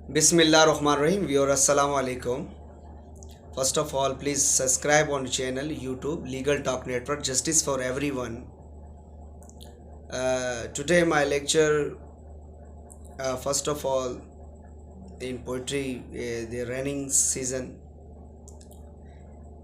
Bismillahirrahmanirrahim. Viewer, assalamu alaikum. First of all, please subscribe on channel YouTube Legal Talk Network, Justice for Everyone. Today my lecture, first of all, in poetry, the raining season.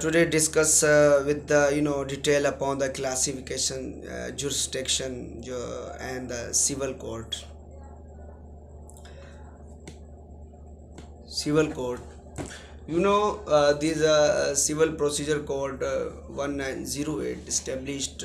today discuss with the detail upon the classification, jurisdiction and the civil court. These civil procedure code 1908 established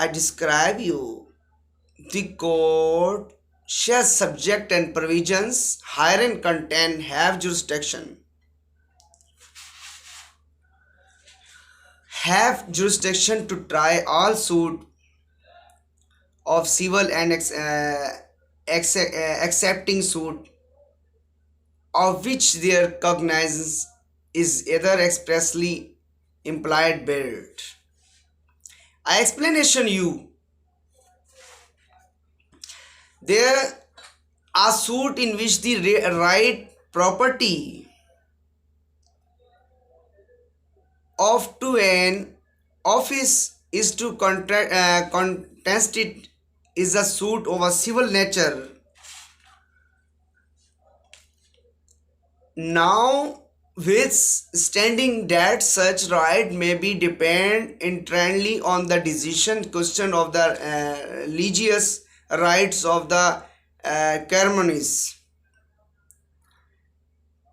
I describe you the code shall subject and provisions herein contained have jurisdiction to try all suit of civil and accepting suit of which their cognizance is either expressly implied by it. I explanation you. There are suit in which the right property of to an office is to contest it is a suit of a civil nature. Now, withstanding that such right may be depend entirely on the decision question of the religious rights of the ceremonies.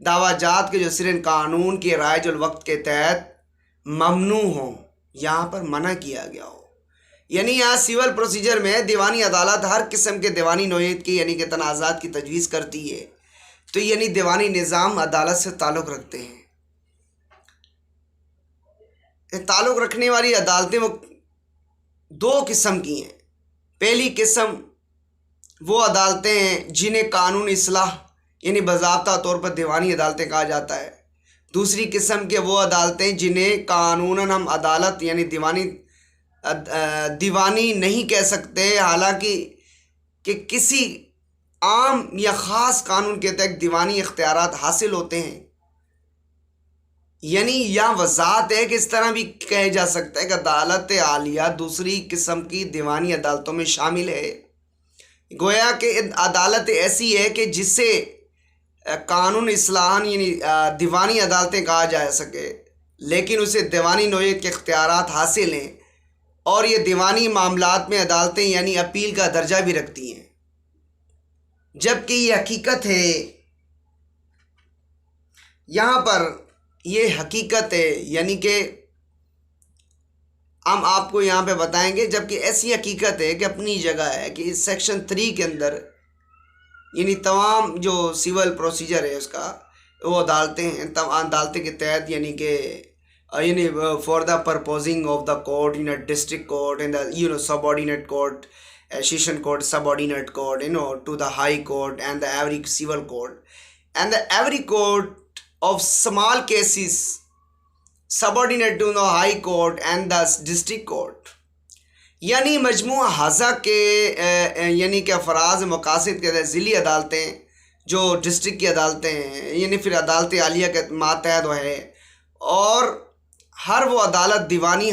دعویٰ جات کے جو صرف قانون کے رائج الوقت کے تحت ممنوع ہوں، یہاں پر منع کیا گیا ہو۔ یعنی یہاں سول پروسیجر میں دیوانی عدالت ہر قسم کے دیوانی نوعیت کی یعنی کہ تنازعات کی تجویز کرتی ہے، تو یعنی دیوانی نظام عدالت سے تعلق رکھتے ہیں۔ تعلق رکھنے والی عدالتیں وہ دو قسم کی ہیں۔ پہلی قسم وہ عدالتیں ہیں جنہیں قانون اصلاح یعنی باضابطہ طور پر دیوانی عدالتیں کہا جاتا ہے۔ دوسری قسم کے وہ عدالتیں جنہیں قانوناً ہم عدالت یعنی دیوانی نہیں کہہ سکتے، حالانکہ کہ کسی عام یا خاص قانون کے تحت دیوانی اختیارات حاصل ہوتے ہیں۔ یعنی یہاں وضاحت ہے کہ اس طرح بھی کہا جا سکتا ہے کہ عدالت عالیہ دوسری قسم کی دیوانی عدالتوں میں شامل ہے۔ گویا کہ عدالت ایسی ہے کہ جسے قانون اصلاح یعنی دیوانی عدالتیں کہا جا سکے، لیکن اسے دیوانی نوعیت کے اختیارات حاصل ہیں، اور یہ دیوانی معاملات میں عدالتیں یعنی اپیل کا درجہ بھی رکھتی ہیں۔ جبکہ یہ حقیقت ہے، یہاں پر یہ حقیقت ہے، یعنی کہ ہم آپ کو یہاں پہ بتائیں گے، جبکہ ایسی حقیقت ہے کہ اپنی جگہ ہے کہ اس سیکشن 3 کے اندر یعنی تمام جو سول پروسیجر ہے اس کا وہ عدالتیں ہیں، تمام عدالتیں کے تحت یعنی کہ یعنی for the purposing of the court in district court and subordinate court session court subordinate court to the high court and the every civil court and the every court of small cases subordinate to the high court and the district court، یعنی مجموعہ حاضہ کے یعنی کہ افراز مقاصد کے ضلعی عدالتیں جو district کی عدالتیں ہیں، یعنی پھر عدالت عالیہ کے ماتحت ہے، اور ہر وہ عدالت دیوانی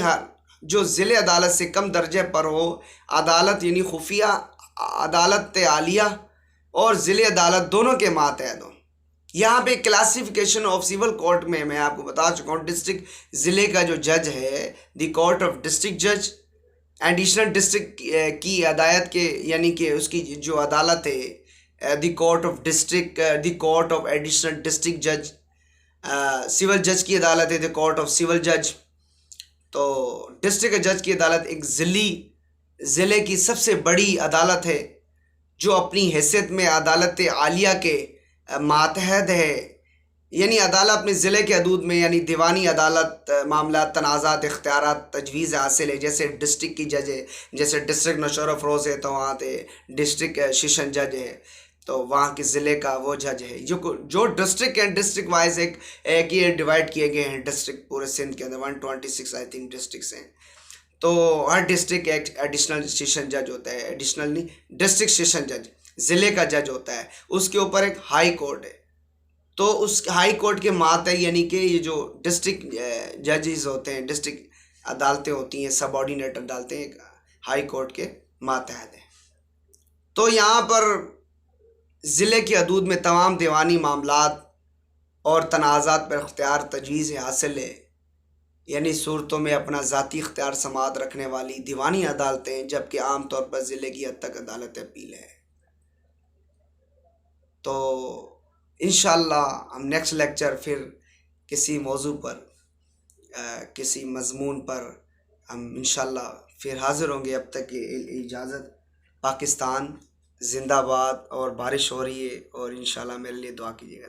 جو ضلع عدالت سے کم درجے پر ہو، عدالت یعنی خفیہ عدالت عالیہ اور ضلع عدالت دونوں کے ماتحت ہوں۔ یہاں پہ کلاسیفیکیشن آف سول کورٹ میں آپ کو بتا چکا ہوں، ڈسٹرکٹ ضلع کا جو جج ہے، دی کورٹ آف ڈسٹرکٹ جج، ایڈیشنل ڈسٹرکٹ کی ہدایت کے یعنی کہ اس کی جو عدالت ہے، the court of district, the court of additional district جج، سول جج کی عدالت ہے دی کورٹ آف سول جج۔ تو ڈسٹرکٹ جج کی عدالت ایک ضلع کی سب سے بڑی عدالت ہے جو اپنی حیثیت میں عدالت عالیہ کے ماتحت ہے، یعنی عدالت اپنے ضلع کے حدود میں یعنی دیوانی عدالت معاملات تنازعات اختیارات تجویز حاصل ہے، جیسے ڈسٹرکٹ کی جج ہے، جیسے ڈسٹرکٹ نشور افروز ہے تو وہاں پہ ڈسٹرکٹ سیشن جج ہے، تو وہاں کے ضلع کا وہ جج ہے جو ڈسٹرکٹ ہیں، ڈسٹرکٹ وائز ایک یہ ڈیوائڈ کیے گئے ہیں ڈسٹرکٹ پورے سندھ کے اندر 126 آئی تھنک ڈسٹرکٹس ہیں، تو ہر ڈسٹرکٹ ایک ایڈیشنل سیشن جج ہوتا ہے، ایڈیشنل نہیں ڈسٹرکٹ سیشن جج ضلع کا جج ہوتا ہے، اس کے اوپر ایک ہائی کورٹ ہے، تو اس ہائی کورٹ کے ماتحت یعنی کہ یہ جو ڈسٹرکٹ ججز ہوتے ہیں، ڈسٹرکٹ عدالتیں ہوتی ہیں، سب آرڈینیٹ عدالتیں ایک ہائی کورٹ کے ماتحت ہیں۔ تو یہاں پر ضلع کی حدود میں تمام دیوانی معاملات اور تنازعات پر اختیار تجویز حاصل ہے، یعنی صورتوں میں اپنا ذاتی اختیار سماعت رکھنے والی دیوانی عدالتیں، جبکہ عام طور پر ضلع کی حد تک عدالت اپیل ہے۔ تو انشاءاللہ ہم نیکسٹ لیکچر پھر کسی موضوع پر کسی مضمون پر ہم انشاءاللہ پھر حاضر ہوں گے۔ اب تک کی اجازت۔ پاکستان زندہ باد، اور بارش ہو رہی ہے، اور انشاءاللہ میرے لیے دعا کیجیے گا۔